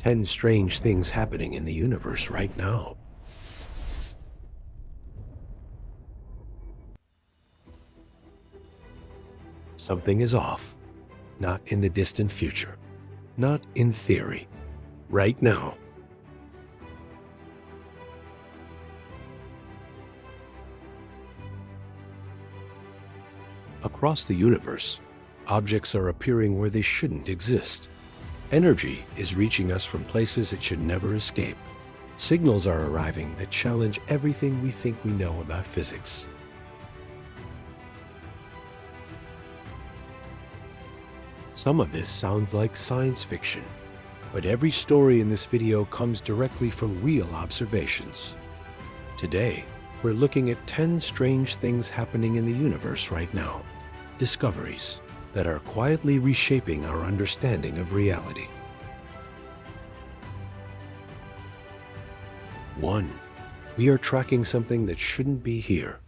10 strange things happening in the universe right now. Something is off. Not in the distant future. Not in theory. Right now. Across the universe, objects are appearing where they shouldn't exist. Energy is reaching us from places it should never escape. Signals are arriving that challenge everything we think we know about physics. Some of this sounds like science fiction, but every story in this video comes directly from real observations. Today, we're looking at 10 strange things happening in the universe right now. Discoveries that are quietly reshaping our understanding of reality. 1. We are tracking something that shouldn't be here.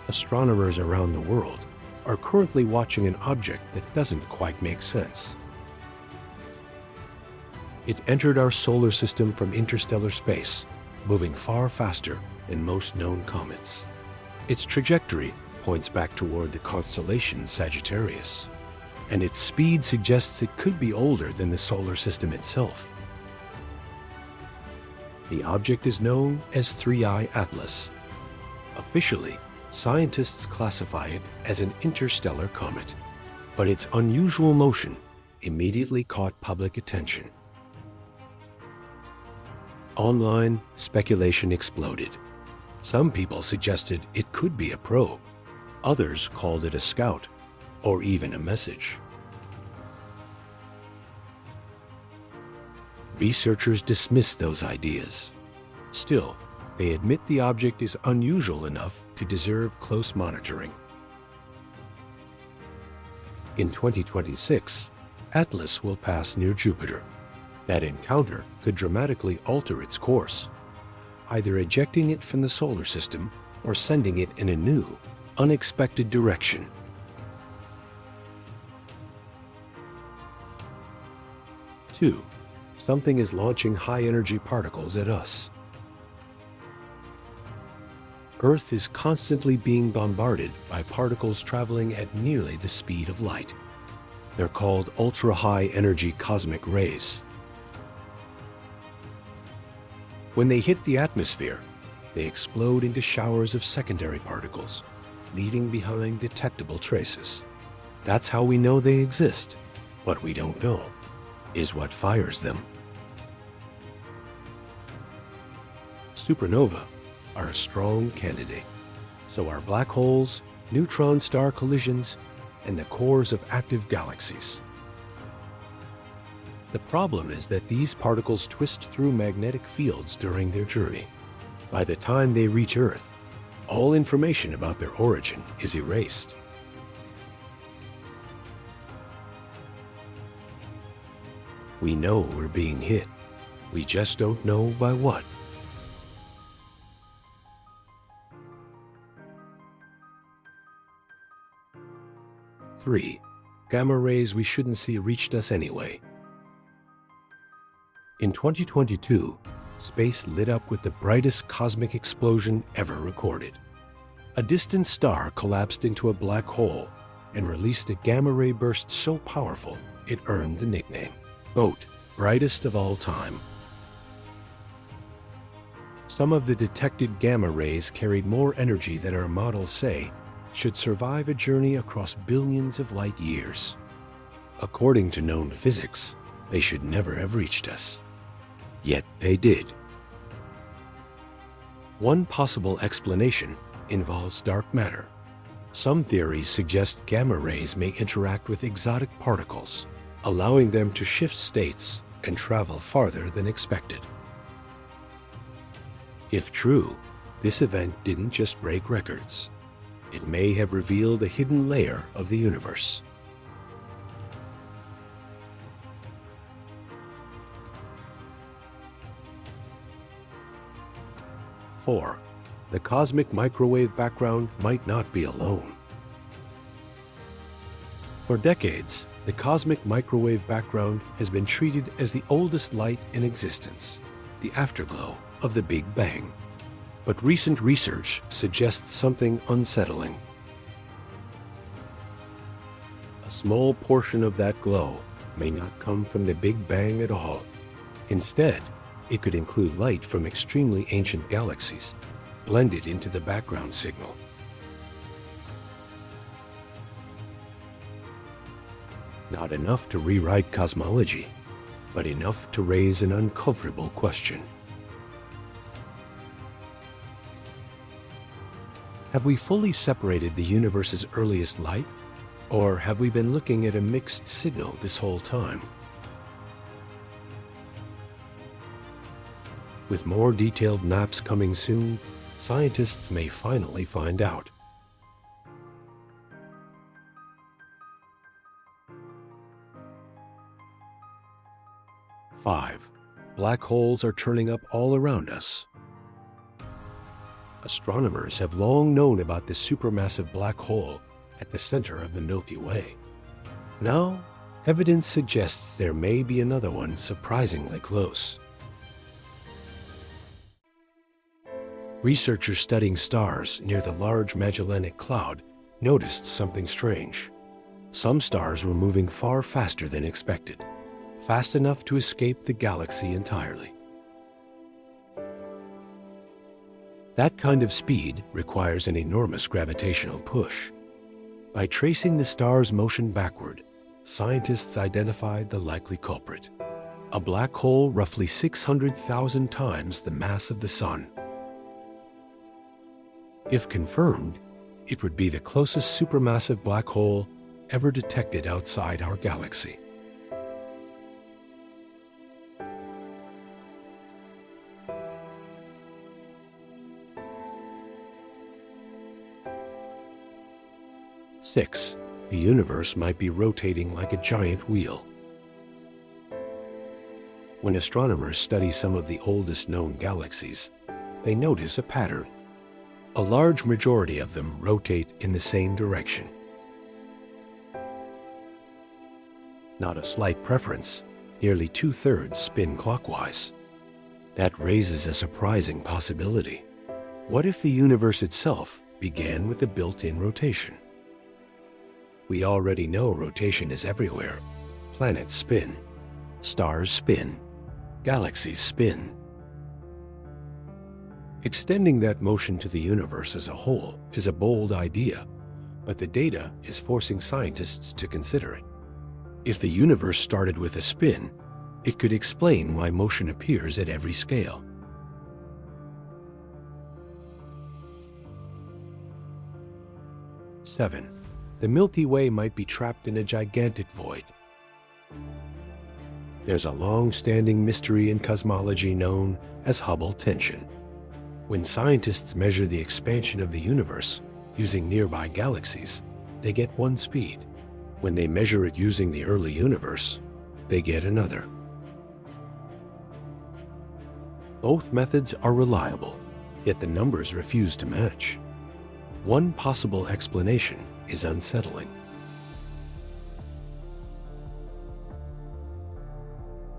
Astronomers around the world are currently watching an object that doesn't quite make sense. It entered our solar system from interstellar space, moving far faster than most known comets. Its trajectory points back toward the constellation Sagittarius, and its speed suggests it could be older than the solar system itself. The object is known as 3I Atlas. Officially, scientists classify it as an interstellar comet, but its unusual motion immediately caught public attention. Online, speculation exploded. Some people suggested it could be a probe. Others called it a scout, or even a message. Researchers dismissed those ideas. Still, they admit the object is unusual enough to deserve close monitoring. In 2026, Atlas will pass near Jupiter. That encounter could dramatically alter its course, either ejecting it from the solar system or sending it in a new, unexpected direction. 2. Something is launching high-energy particles at us. Earth is constantly being bombarded by particles traveling at nearly the speed of light. They're called ultra-high energy cosmic rays. When they hit the atmosphere, they explode into showers of secondary particles, leaving behind detectable traces. That's how we know they exist. What we don't know is what fires them. Supernova are a strong candidate. So are black holes, neutron star collisions, and the cores of active galaxies. The problem is that these particles twist through magnetic fields during their journey. By the time they reach Earth, all information about their origin is erased. We know we're being hit. We just don't know by what. 3. Gamma rays we shouldn't see reached us anyway. In 2022, space lit up with the brightest cosmic explosion ever recorded. A distant star collapsed into a black hole and released a gamma ray burst so powerful it earned the nickname, brightest of all time. Some of the detected gamma rays carried more energy than our models say should survive a journey across billions of light years. According to known physics, they should never have reached us. Yet they did. One possible explanation involves dark matter. Some theories suggest gamma rays may interact with exotic particles, allowing them to shift states and travel farther than expected. If true, this event didn't just break records. It may have revealed a hidden layer of the universe. 4. The cosmic microwave background might not be alone. For decades, The cosmic microwave background has been treated as the oldest light in existence, the afterglow of the Big Bang. But recent research suggests something unsettling. A small portion of that glow may not come from the Big Bang at all. Instead, it could include light from extremely ancient galaxies, blended into the background signal. Not enough to rewrite cosmology, but enough to raise an uncomfortable question. Have we fully separated the universe's earliest light, or have we been looking at a mixed signal this whole time? With more detailed maps coming soon, scientists may finally find out. Five, black holes are turning up all around us. Astronomers have long known about this supermassive black hole at the center of the Milky Way. Now, evidence suggests there may be another one surprisingly close. Researchers studying stars near the Large Magellanic Cloud noticed something strange. Some stars were moving far faster than expected, fast enough to escape the galaxy entirely. That kind of speed requires an enormous gravitational push. By tracing the star's motion backward, scientists identified the likely culprit, a black hole roughly 600,000 times the mass of the Sun. If confirmed, it would be the closest supermassive black hole ever detected outside our galaxy. Six, the universe might be rotating like a giant wheel. When astronomers study some of the oldest known galaxies, they notice a pattern. A large majority of them rotate in the same direction. Not a slight preference, nearly 2/3 spin clockwise. That raises a surprising possibility. What if the universe itself began with a built-in rotation? We already know rotation is everywhere. Planets spin, stars spin, galaxies spin. Extending that motion to the universe as a whole is a bold idea, but the data is forcing scientists to consider it. If the universe started with a spin, it could explain why motion appears at every scale. Seven, the Milky Way might be trapped in a gigantic void. There's a long-standing mystery in cosmology known as Hubble tension. When scientists measure the expansion of the universe using nearby galaxies, they get one speed. When they measure it using the early universe, they get another. Both methods are reliable, yet the numbers refuse to match. One possible explanation is unsettling.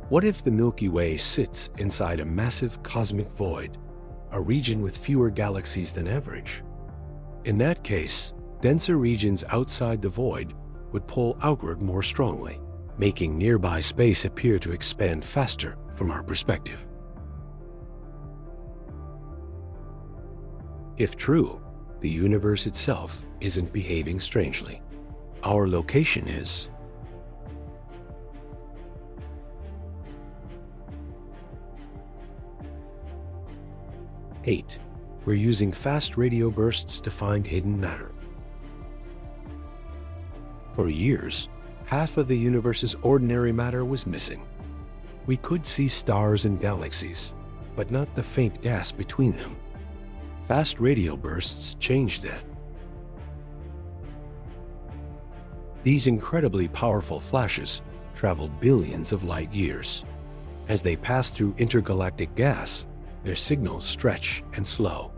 What if the Milky Way sits inside a massive cosmic void, a region with fewer galaxies than average? In that case, denser regions outside the void would pull outward more strongly, making nearby space appear to expand faster from our perspective. If true, the universe itself isn't behaving strangely. Our location is. Eight, we're using fast radio bursts to find hidden matter. For years, half of the universe's ordinary matter was missing. We could see stars and galaxies, but not the faint gas between them. Fast radio bursts changed that. These incredibly powerful flashes travel billions of light years. As they pass through intergalactic gas, their signals stretch and slow.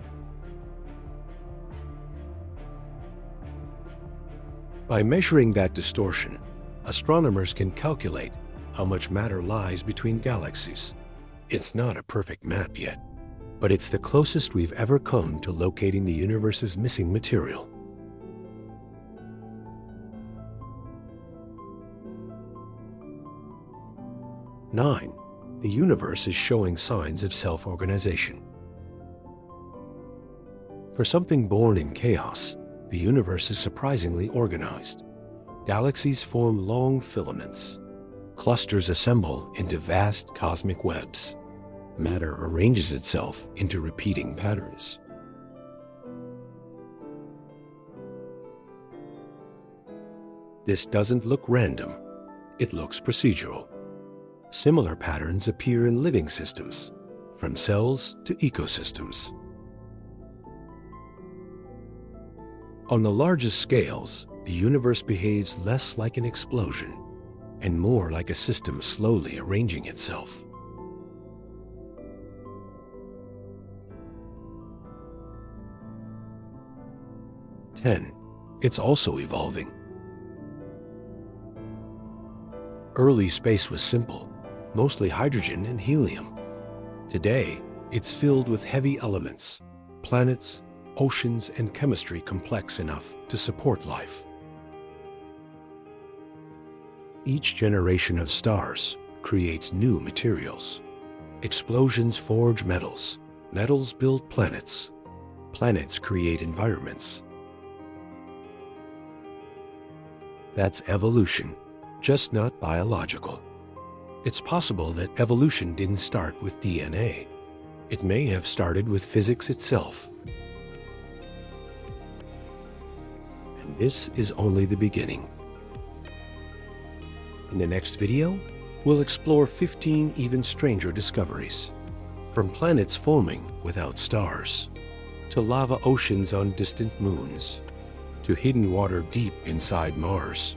By measuring that distortion, astronomers can calculate how much matter lies between galaxies. It's not a perfect map yet, but it's the closest we've ever come to locating the universe's missing material. Nine, the universe is showing signs of self-organization. For something born in chaos, the universe is surprisingly organized. Galaxies form long filaments. Clusters assemble into vast cosmic webs. Matter arranges itself into repeating patterns. This doesn't look random. It looks procedural. Similar patterns appear in living systems, from cells to ecosystems. On the largest scales, the universe behaves less like an explosion and more like a system slowly arranging itself. It's also evolving. Early space was simple, mostly hydrogen and helium. Today, it's filled with heavy elements, planets, oceans, and chemistry complex enough to support life. Each generation of stars creates new materials. Explosions forge metals. Metals build planets. Planets create environments. That's evolution, just not biological. It's possible that evolution didn't start with DNA. It may have started with physics itself. And this is only the beginning. In the next video, we'll explore 15 even stranger discoveries. From planets forming without stars, to lava oceans on distant moons, to hidden water deep inside Mars.